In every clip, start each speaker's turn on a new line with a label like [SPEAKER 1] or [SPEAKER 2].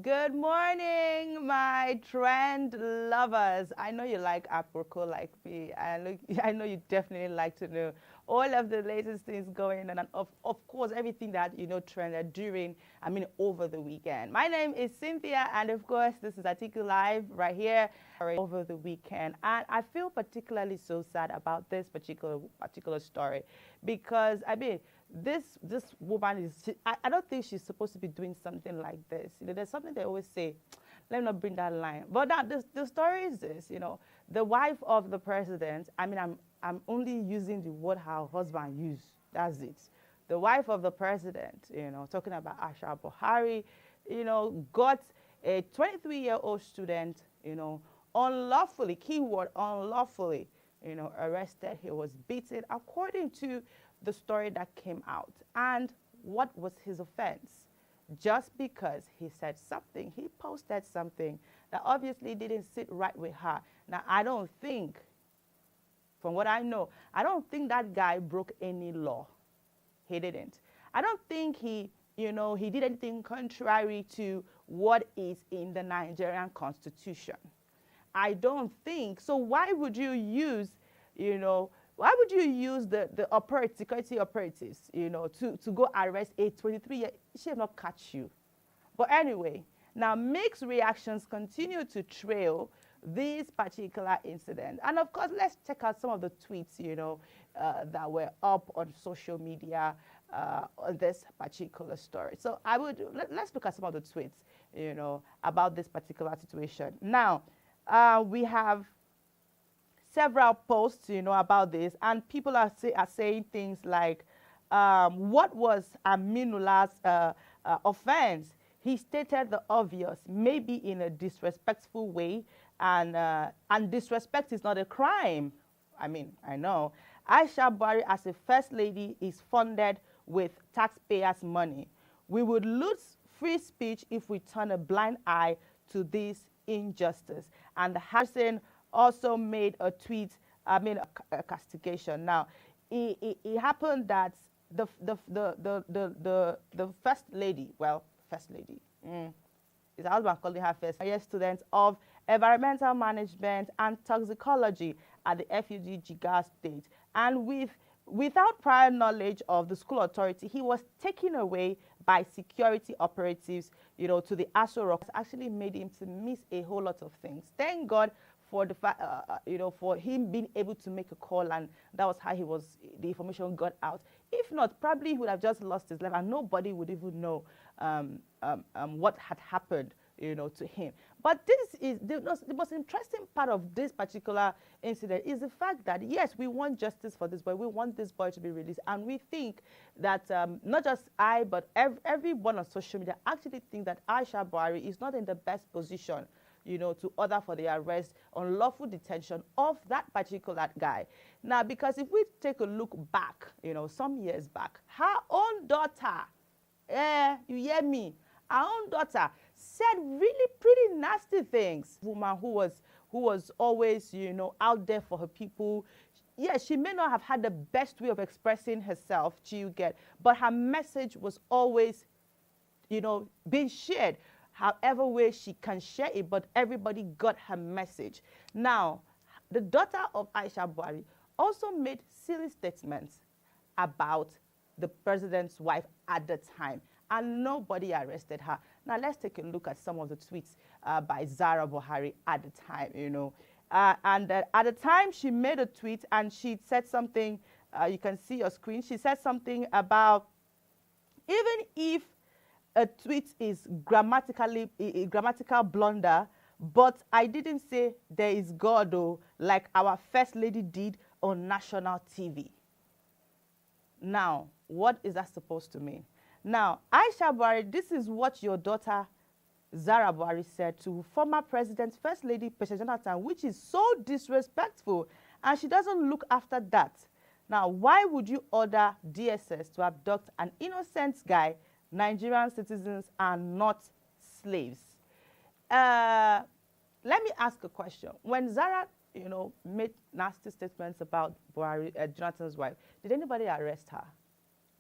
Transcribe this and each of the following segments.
[SPEAKER 1] Good morning, my trend lovers. I know you like apropos like me. I know you definitely like to know all of the latest things going on, and of course, everything that, trended over the weekend. My name is Cynthia, and of course, this is AtikuLive right here over the weekend. And I feel particularly so sad about this particular story because, this woman I don't think she's supposed to be doing something like this. There's something they always say, let me not bring that line. But now the story is this, the wife of the president, I'm only using the word her husband used. That's it. The wife of the president, talking about Aisha Buhari, got a 23-year-old student, unlawfully, keyword unlawfully, arrested. He was beaten according to the story that came out. And what was his offense? Just because he said something, he posted something that obviously didn't sit right with her. Now, I don't think, from what I know, I don't think that guy broke any law. He didn't. I don't think he did anything contrary to what is in the Nigerian Constitution. I don't think. So why would you use, why would you use the security operatives, to go arrest a 23-year-old? She will not catch you. But anyway, now mixed reactions continue to trail this particular incident. And of course, let's check out some of the tweets, that were up on social media on this particular story. So let's look at some of the tweets, about this particular situation. Now, we have several posts, about this, and people are saying things like, what was Aminullah's offense? He stated the obvious, maybe in a disrespectful way, and disrespect is not a crime. I know. Aisha Buhari, as a first lady, is funded with taxpayers' money. We would lose free speech if we turn a blind eye to this injustice. And Harrison also made a tweet, a castigation. Now, it happened that the first lady, his husband calling her first year student of environmental management and toxicology at the FUG Jigar State, and without prior knowledge of the school authority, he was taken away by security operatives, to the Aso Rock. Actually made him to miss a whole lot of things. Thank God for the fact, for him being able to make a call, and that was how the information got out. If not, probably he would have just lost his life, and nobody would even know what had happened, to him. But this is the most interesting part of this particular incident is the fact that, yes, we want justice for this boy. We want this boy to be released. And we think that not just I, but everyone on social media actually think that Aisha Buhari is not in the best position, to order for the arrest, unlawful detention of that particular guy. Now, because if we take a look back, some years back, her own daughter, you hear me, her own daughter said really pretty nasty things. Woman who was always, out there for her people. Yes, she may not have had the best way of expressing herself, but her message was always, being shared. However way she can share it, but everybody got her message. Now, the daughter of Aisha Buhari also made silly statements about the president's wife at the time, and nobody arrested her. Now, let's take a look at some of the tweets by Zara Buhari at the time, at the time, she made a tweet, and she said something, you can see your screen. She said something about, even if a tweet is a grammatical blunder, but I didn't say there is God, like our first lady did on national TV. Now, what is that supposed to mean? Now, Aisha Buhari, this is what your daughter Zara Buhari said to former President, First Lady President Jonathan, which is so disrespectful, and she doesn't look after that. Now, why would you order DSS to abduct an innocent guy? Nigerian citizens are not slaves. Let me ask a question. When Zara, made nasty statements about Buhari, Jonathan's wife, did anybody arrest her?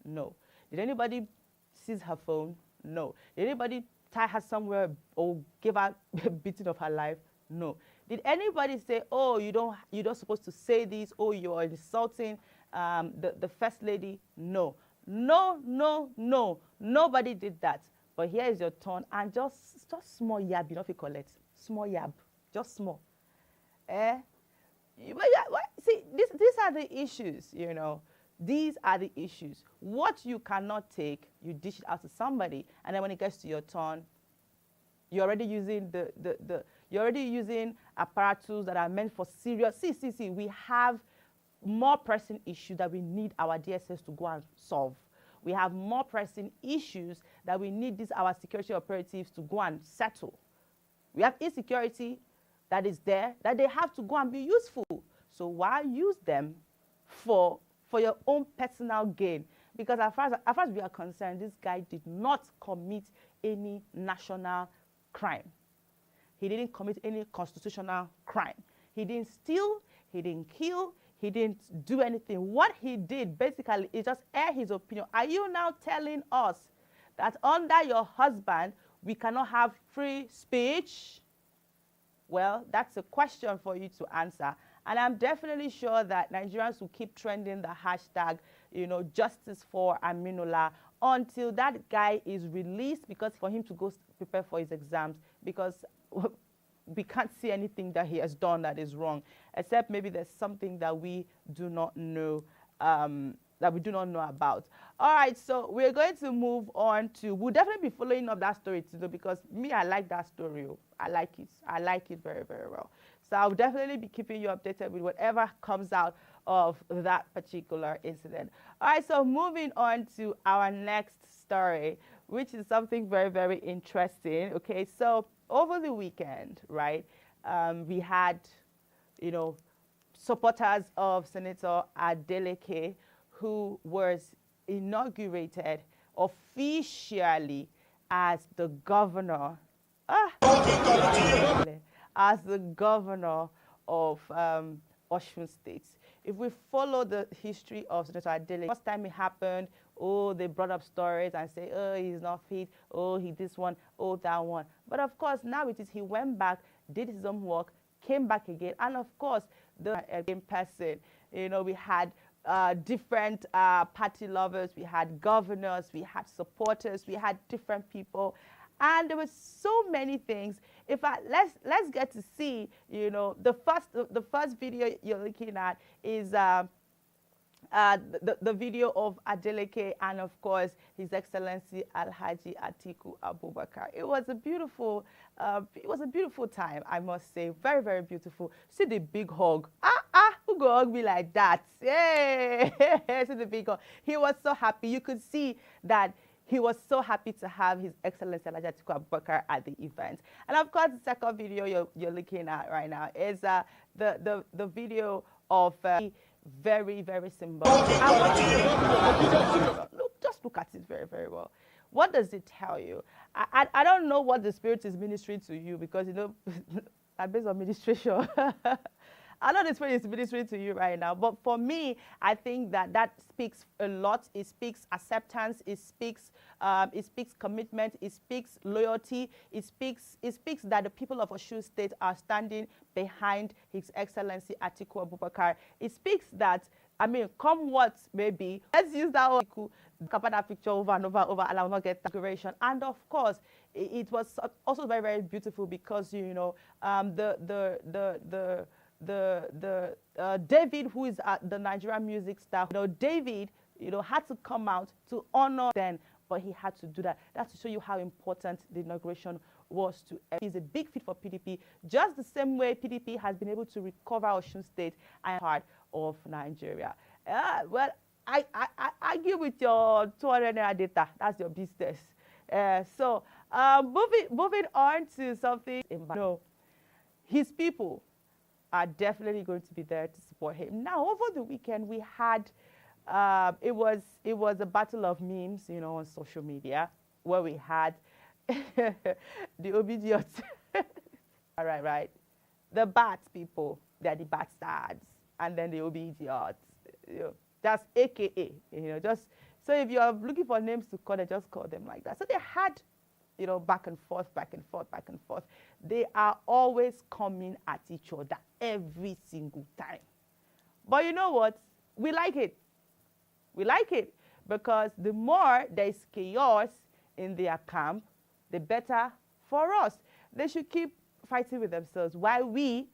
[SPEAKER 1] No. Did anybody seize her phone? No. Did anybody tie her somewhere or give her a beating of her life? No. Did anybody say, oh, you're not supposed to say this, oh, you're insulting the first lady? No. No, no, no. Nobody did that. But here is your turn, and just small yab, you know if you call it. Small yab. Just small. Eh? See, these are the issues, you know. These are the issues. What you cannot take, you dish it out to somebody, and then when it gets to your turn, you're already using you're already using apparatus that are meant for serious. See, we have more pressing issues that we need our DSS to go and solve. We have more pressing issues that we need our security operatives to go and settle. We have insecurity that is there that they have to go and be useful. So why use them for your own personal gain? Because as far as we are concerned, this guy did not commit any national crime. He didn't commit any constitutional crime. He didn't steal, he didn't kill, he didn't do anything. What he did basically is just air his opinion. Are you now telling us that under your husband, we cannot have free speech? Well, that's a question for you to answer. And I'm definitely sure that Nigerians will keep trending the hashtag, you know, justice for Aminola until that guy is released, because for him to go prepare for his exams, because we can't see anything that he has done that is wrong, except maybe there's something that we do not know, about. All right, so we're going to move on to, we'll definitely be following up that story too, because me, I like that story. I like it very, very well. So I'll definitely be keeping you updated with whatever comes out of that particular incident. All right, so moving on to our next story, which is something very, very interesting. Okay, so over the weekend, right, we had, you know, supporters of Senator Adeleke, who was inaugurated officially as the governor, as the governor of Osun State. If we follow the history of Senator Adeleke, first time it happened, oh, they brought up stories and say, oh, he's not fit, oh, he this one, oh, that one. But of course, now it is he went back, did his own work, came back again, and of course, the in person, you know, we had different party lovers, we had governors, we had supporters, we had different people, and there were so many things. In fact, let's get to see, you know, the first video you're looking at is the video of Adeleke and of course His Excellency Alhaji Atiku Abubakar. It was a beautiful time, I must say, very, very beautiful. See the big hug. Who go hug me like that? Yay! See the big hug. He was so happy. You could see that he was so happy to have His Excellency Alhaji Atiku Abubakar at the event. And of course, the second video you're looking at right now is the video of very, very symbolic. Just look at it very, very well. What does it tell you? I don't know what the Spirit is ministering to you, because, you know, I'm based on ministration. I know the Spirit is ministering to you right now, but for me, I think that speaks a lot. It speaks acceptance. It speaks commitment. It speaks loyalty. It speaks that the people of Osun State are standing behind His Excellency Atiku Abubakar. It speaks that, I mean, come what may be, let's use that picture over and over, and I will not get that duration. And of course, it was also very, very beautiful, because, you know, David, who is the Nigerian music star, you know, David, you know, had to come out to honor them, but he had to do that. That's to show you how important the inauguration was to. He's a big fit for PDP, just the same way PDP has been able to recover Osun State and part of Nigeria. Well, I argue with your 200 naira data. That's your business. So moving on to something. No, his people are definitely going to be there to support him. Now, over the weekend, we had, it was a battle of memes, you know, on social media, where we had the obedient, all right, the bat people, they're the bastards, and then the obedient, you know, that's AKA, you know, just, so if you're looking for names to call them, just call them like that. So they had you know, back and forth, back and forth, back and forth. They are always coming at each other every single time. But you know what? We like it. We like it because the more there's chaos in their camp, the better for us. They should keep fighting with themselves while we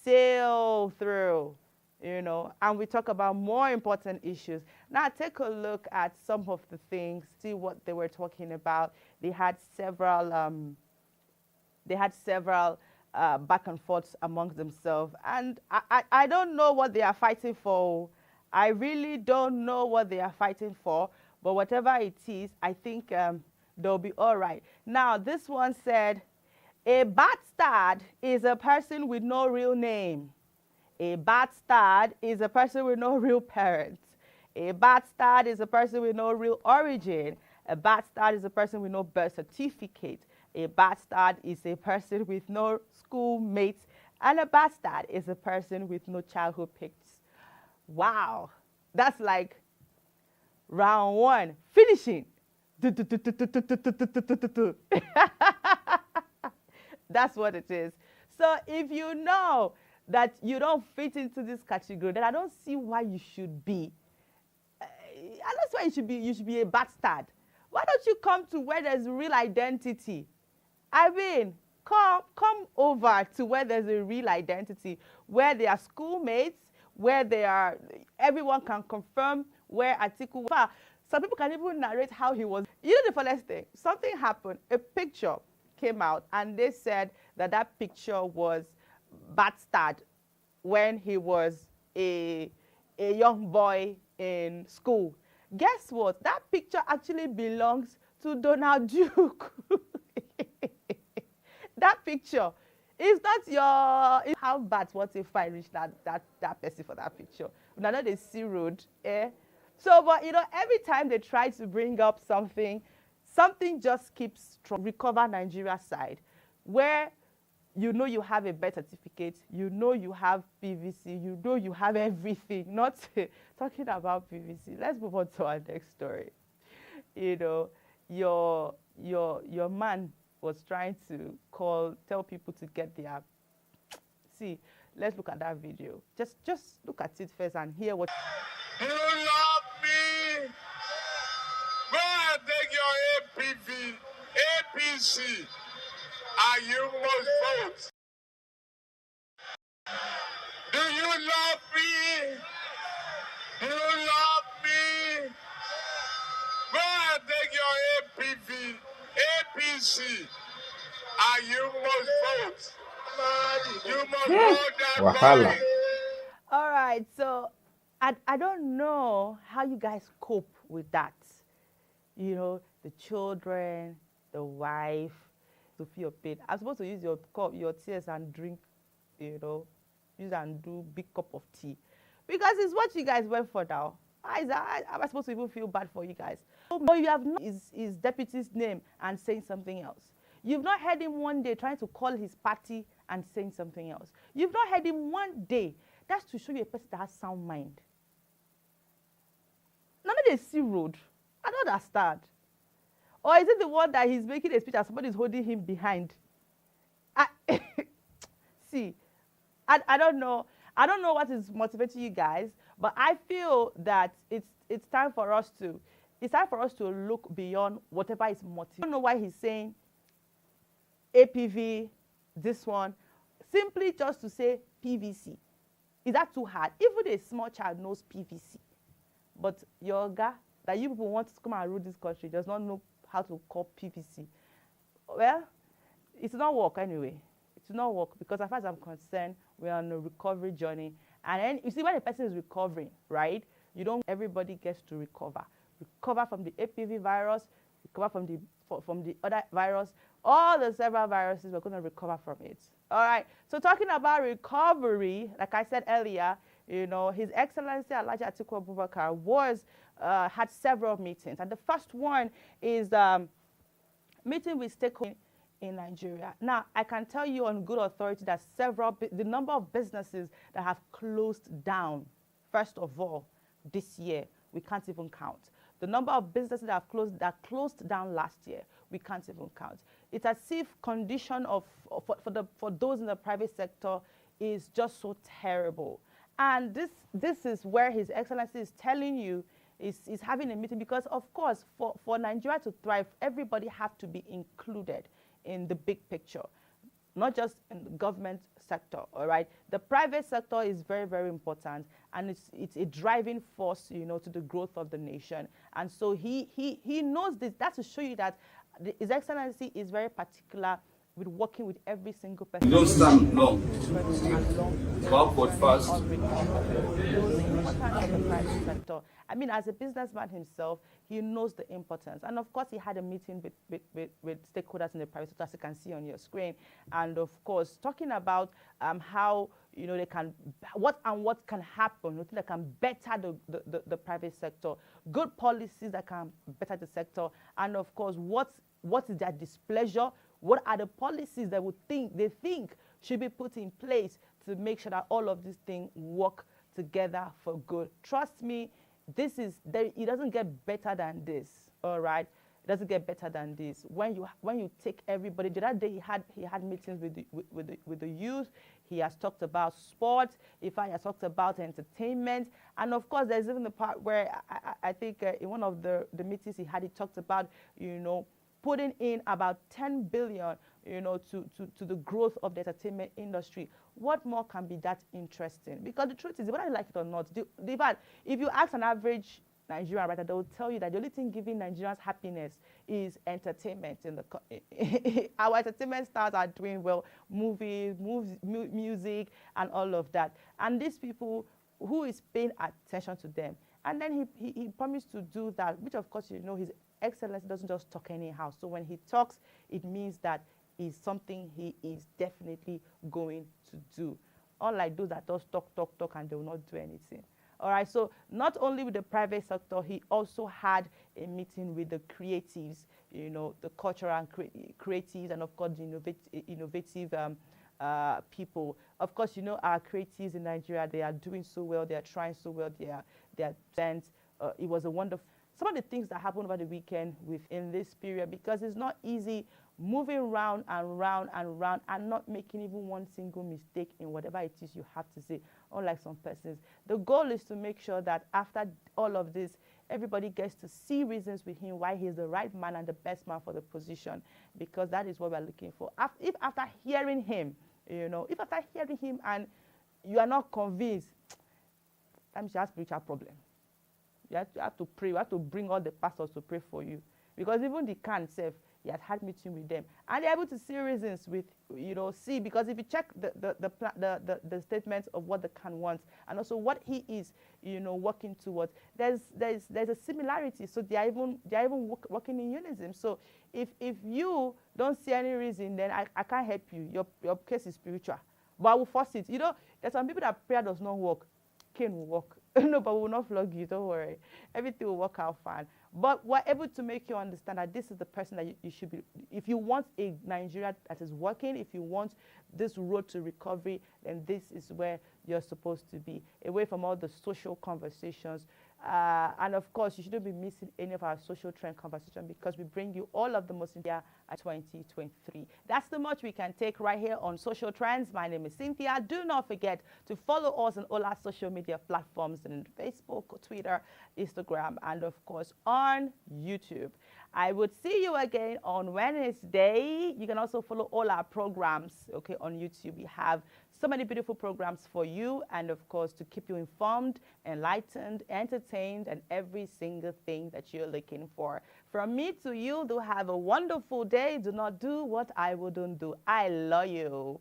[SPEAKER 1] sail through, you know, and we talk about more important issues. Now take a look at some of the things, see what they were talking about. They had several back and forths amongst themselves, and I don't know what they are fighting for. I really don't know what they are fighting for, but whatever it is, I think they'll be all right. Now this one said, a bastard is a person with no real name. A bastard is a person with no real parents. A bastard is a person with no real origin. A bastard is a person with no birth certificate. A bastard is a person with no schoolmates. And a bastard is a person with no childhood pictures. Wow. That's like round one. Finishing. That's what it is. So if you know that you don't fit into this category, then I don't see why you should be. And that's why you should be a bastard. Why don't you come to where there's real identity? I mean, come over to where there's a real identity, where they are schoolmates, where they are, everyone can confirm where Atiku was. Some people can even narrate how he was. You know the funniest thing? Something happened, a picture came out, and they said that that picture was bastard when he was a young boy in school. Guess what? That picture actually belongs to Donald Duke. That picture is not your. How bad? What if I reach that person for that picture? Now that they see road, eh? So, but you know, every time they try to bring up something just keeps recover Nigeria side, where you know you have a birth certificate, you know you have PVC, you know you have everything. Not talking about PVC. Let's move on to our next story. You know, your man was trying to tell people to get their. See, let's look at that video. Just look at it first and hear what.
[SPEAKER 2] You love me? Go and take your APV, APC, and you must vote. Do you love me? Do you love me? Go and take your APV, APC, and you must vote. You must vote that Buhari.
[SPEAKER 1] All right, so I don't know how you guys cope with that. You know, the children, the wife, to feel pain. I'm supposed to use your tears and drink, you know, use and do big cup of tea. Because it's what you guys went for now. Am I supposed to even feel bad for you guys? But you have not his deputy's name and saying something else. You've not heard him one day trying to call his party and saying something else. You've not heard him one day. That's to show you a person that has sound mind. None of they see road. I don't understand. Or is it the one that he's making a speech and somebody is holding him behind? See, I don't know. I don't know what is motivating you guys, but I feel that it's time for us to look beyond whatever is motivating. I don't know why he's saying APV, this one, simply just to say PVC. Is that too hard? Even a small child knows PVC. But your guy that you people want to come and rule this country does not know how to call PVC. Well, it's not work anyway. It's not work because as far as I'm concerned, we're on a recovery journey. And then you see when a person is recovering, right? Everybody gets to recover. Recover from the APV virus, recover from the other virus, all the several viruses, we're going to recover from it. All right. So talking about recovery, like I said earlier, you know, His Excellency Atiku had several meetings, and the first one is meeting with stakeholders in Nigeria. Now, I can tell you on good authority that the number of businesses that have closed down, first of all, this year, we can't even count. The number of businesses that closed down last year, we can't even count. It's as if condition for those in the private sector is just so terrible. And this is where His Excellency is telling you, is having a meeting, because of course for Nigeria to thrive, everybody have to be included in the big picture, not just in the government sector, all right? The private sector is very, very important, and it's a driving force, you know, to the growth of the nation. And so he knows this. That's to show you that His Excellency is very particular with working with every single person.
[SPEAKER 2] You don't stand long. Walk but fast.
[SPEAKER 1] I mean, as a businessman himself, he knows the importance. And of course, he had a meeting with stakeholders in the private sector, as you can see on your screen. And of course, talking about how, you know, they can, what can happen, that can better the private sector, good policies that can better the sector. And of course, what is their displeasure? What are the policies that they think should be put in place to make sure that all of these things work together for good? Trust me, it doesn't get better than this, all right? It doesn't get better than this. When you take everybody, the other day he had meetings with the youth. He has talked about sports. In fact, he has talked about entertainment. And of course, there's even the part where I think in one of the meetings he talked about, you know, putting in about 10 billion, you know, to the growth of the entertainment industry. What more can be that interesting? Because the truth is, whether you like it or not, if you ask an average Nigerian writer, they will tell you that the only thing giving Nigerians happiness is entertainment. Our entertainment stars are doing well, movies, music, and all of that. And these people, who is paying attention to them? And then he promised to do that, which of course, you know, His Excellency doesn't just talk anyhow. So when he talks, it means that is something he is definitely going to do. Unlike those that just talk, and they will not do anything. All right, so not only with the private sector, he also had a meeting with the creatives, you know, the cultural and creatives, and of course, the innovative people. Of course, you know, our creatives in Nigeria, they are doing so well, they are trying so well, they are sent. It was a wonderful. Some of the things that happened over the weekend within this period, because it's not easy moving round and round and round and not making even one single mistake in whatever it is you have to say, unlike some persons. The goal is to make sure that after all of this, everybody gets to see reasons with him why he's the right man and the best man for the position, because that is what we're looking for. If after hearing him, you know, and you are not convinced, that means you have spiritual problem. You have to pray. You have to bring all the pastors to pray for you, because even the can self, he has had meeting with them, and they're able to see reasons with, you know, because if you check the statements of what the can wants and also what he is, you know, working towards, there's a similarity. So they are even working in unison. So if you don't see any reason, then I can't help you. Your case is spiritual, but I will force it. You know, there's some people that prayer does not work. Cain will work. No, but we will not flog you, don't worry. Everything will work out fine. But we're able to make you understand that this is the person that you should be. If you want a Nigeria that is working, if you want this road to recovery, then this is where you're supposed to be, away from all the social conversations. And of course, you shouldn't be missing any of our social trend conversation, because we bring you all of the most important at 2023. That's the much we can take right here on Social Trends. My name is Cynthia. Do not forget to follow us on all our social media platforms, in Facebook, Twitter, Instagram, and of course on YouTube. I would see you again on Wednesday. You can also follow all our programs, okay, on YouTube. We have so many beautiful programs for you, and of course to keep you informed, enlightened, entertained, and every single thing that you're looking for. From me to you, do have a wonderful day. Do not do what I wouldn't do. I love you.